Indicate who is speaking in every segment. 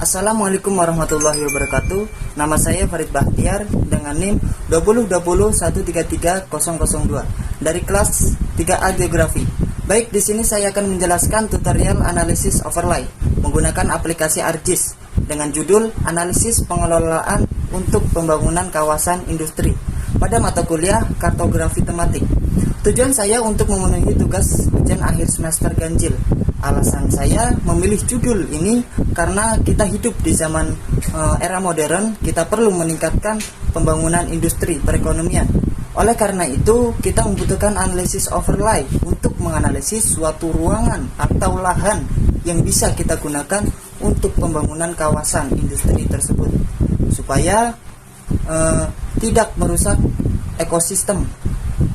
Speaker 1: Assalamualaikum warahmatullahi wabarakatuh. Nama saya Farid Bahtiar dengan NIM 20201330002 dari kelas 3A Geografi. Baik, di sini saya akan menjelaskan tutorial analisis overlay menggunakan aplikasi ArcGIS dengan judul Analisis Pengelolaan untuk Pembangunan Kawasan Industri pada mata kuliah Kartografi Tematik. Tujuan saya untuk memenuhi tugas ujian akhir semester ganjil. Alasan saya memilih judul ini karena kita hidup di zaman era modern, kita perlu meningkatkan pembangunan industri perekonomian. Oleh karena itu, kita membutuhkan analisis overlay untuk menganalisis suatu ruangan atau lahan yang bisa kita gunakan untuk pembangunan kawasan industri tersebut, supaya tidak merusak ekosistem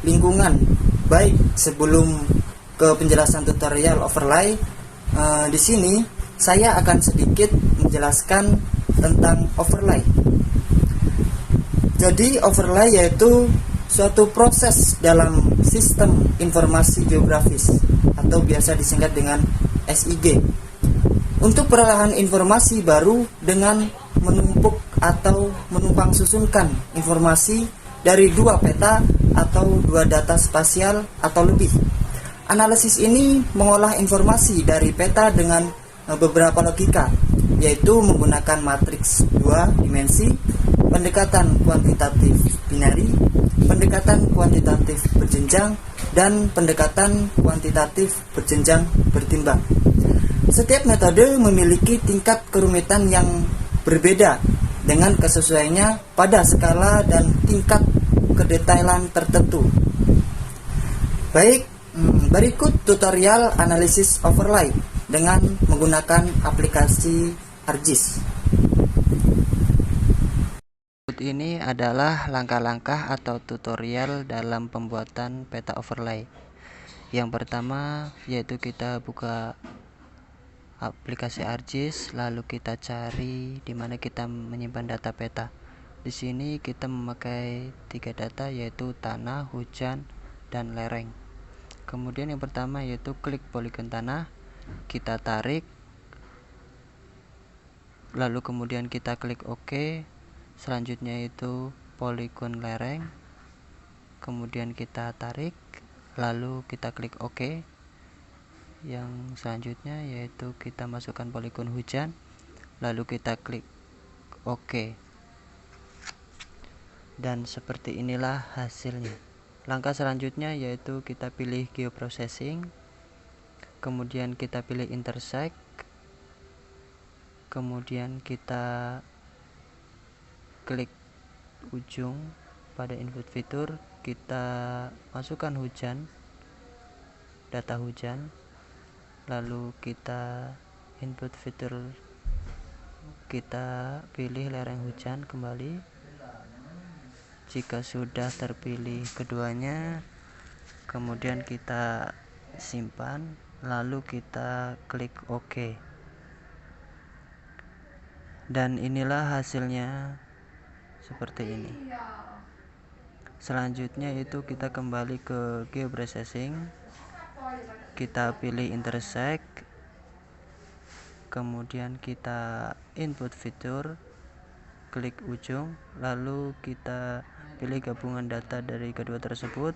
Speaker 1: lingkungan. Baik, sebelum ke penjelasan tutorial overlay, di sini saya akan sedikit menjelaskan tentang overlay. Jadi overlay yaitu suatu proses dalam sistem informasi geografis atau biasa disingkat dengan SIG untuk perolehan informasi baru dengan menumpuk atau menumpang susunkan informasi dari dua peta atau dua data spasial atau lebih. Analisis ini mengolah informasi dari peta dengan beberapa logika, yaitu menggunakan matriks dua dimensi, pendekatan kuantitatif binari, pendekatan kuantitatif berjenjang, dan pendekatan kuantitatif berjenjang bertimbang. Setiap metode memiliki tingkat kerumitan yang berbeda dengan kesesuaiannya pada skala dan tingkat kedetailan tertentu. Baik, berikut tutorial analisis overlay dengan menggunakan aplikasi ArcGIS. Ini adalah langkah-langkah atau tutorial dalam pembuatan peta overlay. Yang pertama yaitu kita buka aplikasi ArcGIS, lalu kita cari di mana kita menyimpan data peta. Di sini kita memakai tiga data yaitu tanah, hujan, dan lereng. Kemudian yang pertama yaitu klik poligon tanah, kita tarik, lalu kemudian kita klik OK. Selanjutnya itu poligon lereng, kemudian kita tarik, lalu kita klik OK. Yang selanjutnya yaitu kita masukkan poligon hujan, lalu kita klik OK. Dan seperti inilah hasilnya. Langkah selanjutnya yaitu kita pilih geoprocessing, kemudian kita pilih intersect, kemudian kita klik ujung pada input fitur, kita masukkan hujan, data hujan, lalu kita input fitur, kita pilih lereng hujan kembali. Jika sudah terpilih keduanya, kemudian kita simpan, lalu kita klik OK. Dan inilah hasilnya seperti ini. Selanjutnya itu kita kembali ke geoprocessing, kita pilih intersect, kemudian kita input fitur, klik ujung, lalu kita pilih gabungan data dari kedua tersebut,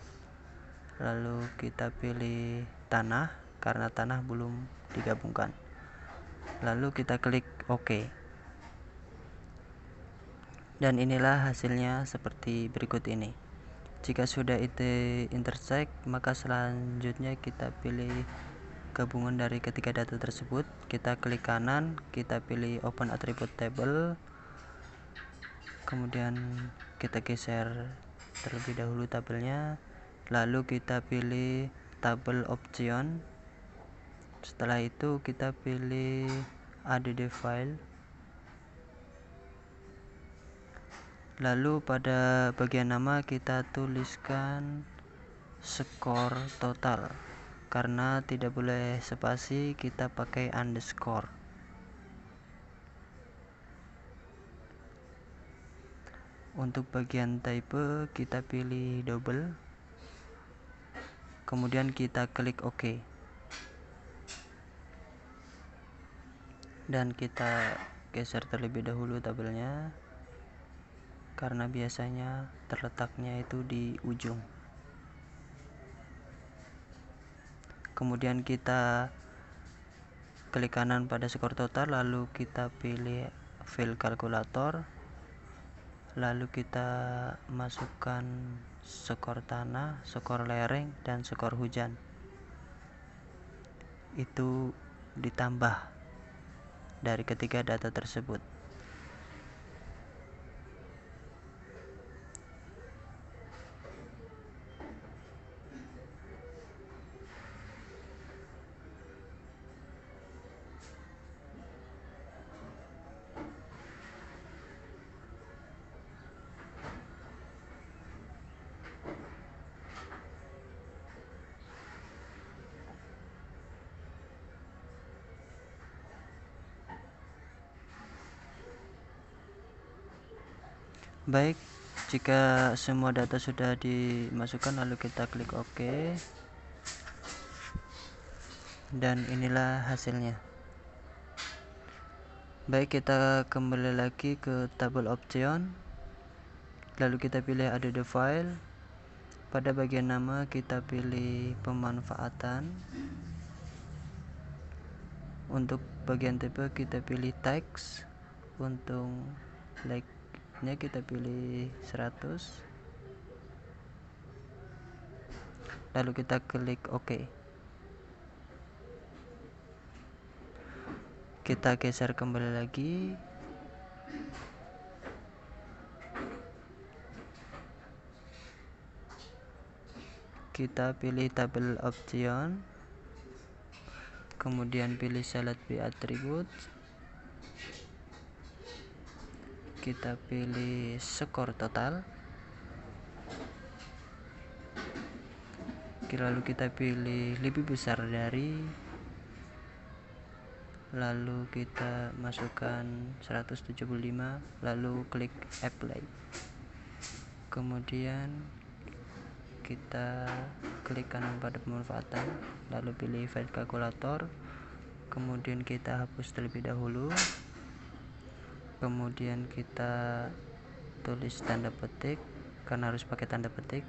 Speaker 1: lalu kita pilih tanah karena tanah belum digabungkan, lalu kita klik OK. Dan inilah hasilnya seperti berikut ini. Jika sudah itu intersect, maka selanjutnya kita pilih gabungan dari ketiga data tersebut, kita klik kanan, kita pilih open attribute table, kemudian kita geser terlebih dahulu tabelnya, lalu kita pilih tabel option. Setelah itu kita pilih add file, lalu pada bagian nama kita tuliskan skor total. Karena tidak boleh spasi, kita pakai underscore. Untuk bagian type kita pilih double, kemudian kita klik OK, dan kita
Speaker 2: geser terlebih dahulu tabelnya, karena biasanya terletaknya itu di ujung. Kemudian kita klik kanan pada skor total, lalu kita pilih file kalkulator, lalu kita masukkan skor tanah, skor lereng, dan skor hujan. Itu ditambah dari ketiga data tersebut. Baik, jika semua data sudah dimasukkan, lalu kita klik OK, dan inilah hasilnya. Baik, kita kembali lagi ke tabel option, lalu kita pilih add the file. Pada bagian nama kita pilih pemanfaatan, untuk bagian tipe kita pilih text, untuk like-nya kita pilih 100, lalu kita klik OK. Kita geser kembali lagi, kita pilih tabel option, kemudian pilih select by attributes, kita pilih skor total, lalu kita pilih lebih besar dari, lalu kita masukkan 175, lalu klik apply. Kemudian kita klik kanan pada pemanfaatan, lalu pilih file kalkulator, kemudian kita hapus terlebih dahulu, kemudian kita tulis tanda petik karena harus pakai tanda petik,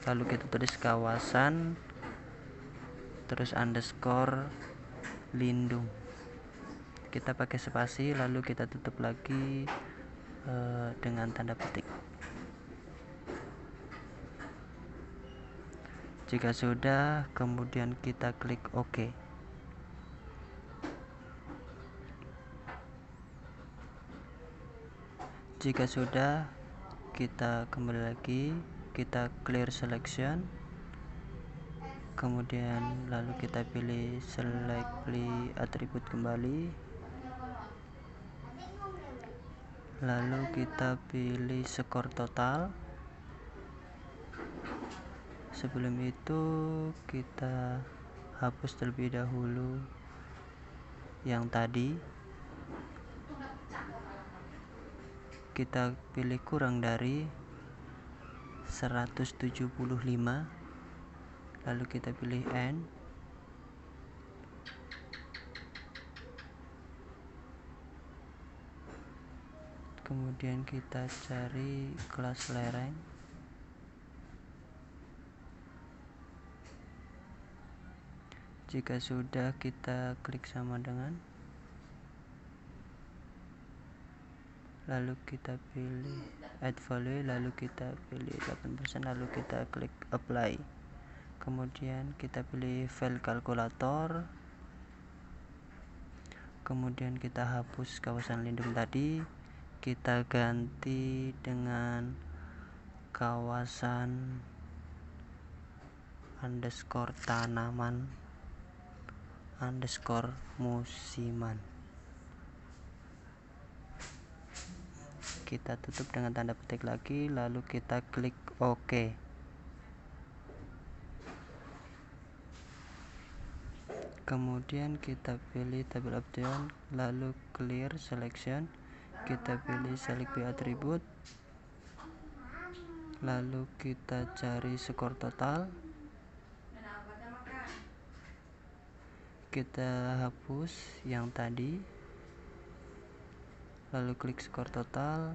Speaker 2: lalu kita tulis kawasan, terus underscore lindung, kita pakai spasi, lalu kita tutup lagi dengan tanda petik. Jika sudah, kemudian kita klik OK. Jika sudah, kita kembali lagi, kita clear selection, kemudian lalu kita pilih select atribut kembali, lalu kita pilih skor total. Sebelum itu kita hapus terlebih dahulu yang tadi, kita pilih kurang dari 175, lalu kita pilih N, kemudian kita cari kelas lereng, jika sudah kita klik sama dengan, lalu kita pilih add value, lalu kita pilih 8%, lalu kita klik apply. Kemudian kita pilih file kalkulator, kemudian kita hapus kawasan lindung tadi, kita ganti dengan kawasan underscore tanaman underscore musiman. Kita tutup dengan tanda petik lagi, lalu kita klik OK. Kemudian kita pilih tabel option, lalu clear selection, kita pilih select by attribute, lalu kita cari skor total, kita hapus yang tadi, lalu klik skor total,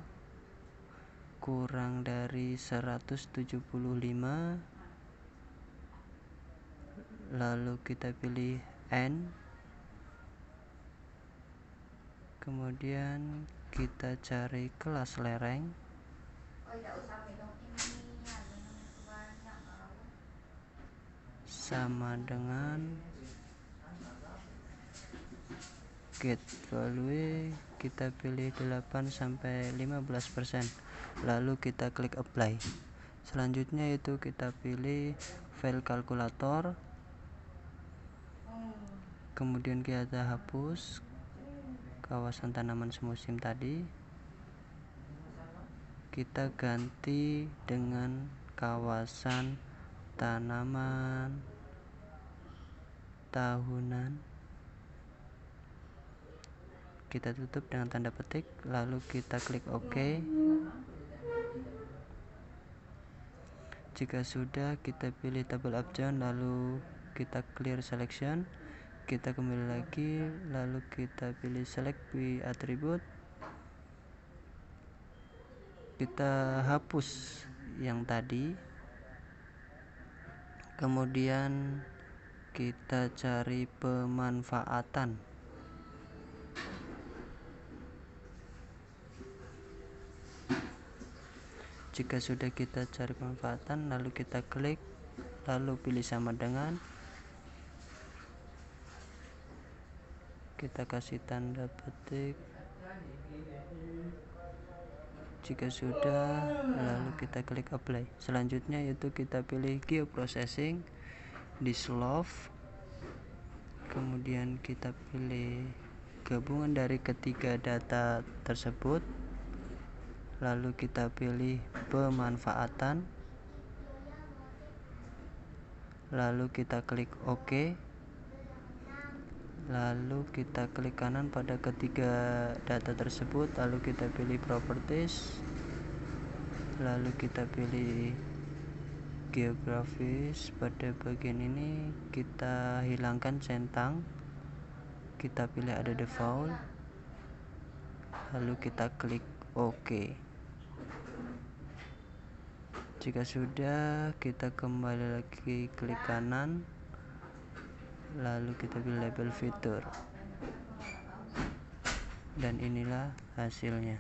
Speaker 2: kurang dari 175, lalu kita pilih N, kemudian kita cari kelas lereng, sama dengan get value, kita pilih 8-15%, lalu kita klik apply. Selanjutnya itu kita pilih file kalkulator, kemudian kita hapus kawasan tanaman semusim tadi, kita ganti dengan kawasan tanaman tahunan, kita tutup dengan tanda petik, lalu kita klik OK. Jika sudah, kita pilih table option, lalu kita clear selection, kita kembali lagi, lalu kita pilih select by attribute, kita hapus yang tadi, kemudian kita cari pemanfaatan. Jika sudah kita cari pemanfaatan, lalu kita klik, lalu pilih sama dengan, kita kasih tanda petik. Jika sudah, lalu kita klik apply. Selanjutnya itu kita pilih geoprocessing, dissolve, kemudian kita pilih gabungan dari ketiga data tersebut, lalu kita pilih pemanfaatan, lalu kita klik OK, lalu kita klik kanan pada ketiga data tersebut, lalu kita pilih properties, lalu kita pilih geografis. Pada bagian ini kita hilangkan centang, kita pilih ada default, lalu kita klik OK. Jika sudah, kita kembali lagi klik kanan, lalu kita pilih label fitur, dan inilah hasilnya.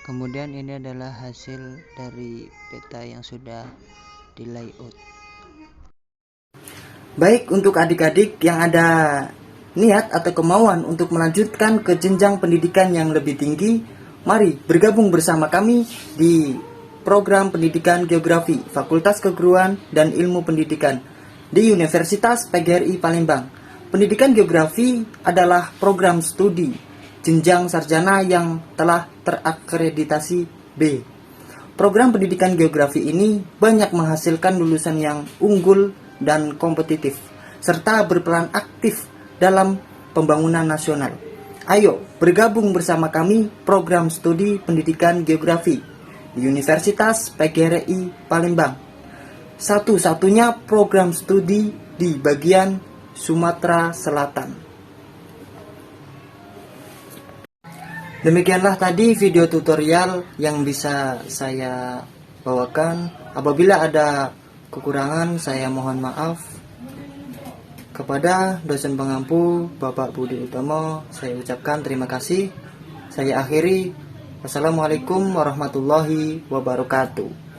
Speaker 2: Kemudian ini adalah hasil dari peta yang sudah di layout.
Speaker 1: Baik, untuk adik-adik yang ada niat atau kemauan untuk melanjutkan ke jenjang pendidikan yang lebih tinggi, mari bergabung bersama kami di program pendidikan geografi Fakultas Keguruan dan Ilmu Pendidikan di Universitas PGRI Palembang. Pendidikan geografi adalah program studi jenjang sarjana yang telah terakreditasi B. Program pendidikan geografi ini banyak menghasilkan lulusan yang unggul dan kompetitif, serta berperan aktif dalam pembangunan nasional. Ayo bergabung bersama kami program studi pendidikan geografi di Universitas PGRI Palembang. Satu-satunya program studi di bagian Sumatera Selatan. Demikianlah tadi video tutorial yang bisa saya bawakan. Apabila ada kekurangan, saya mohon maaf. Kepada dosen pengampu Bapak Budi Utomo, saya ucapkan terima kasih. Saya akhiri. Wassalamualaikum warahmatullahi wabarakatuh.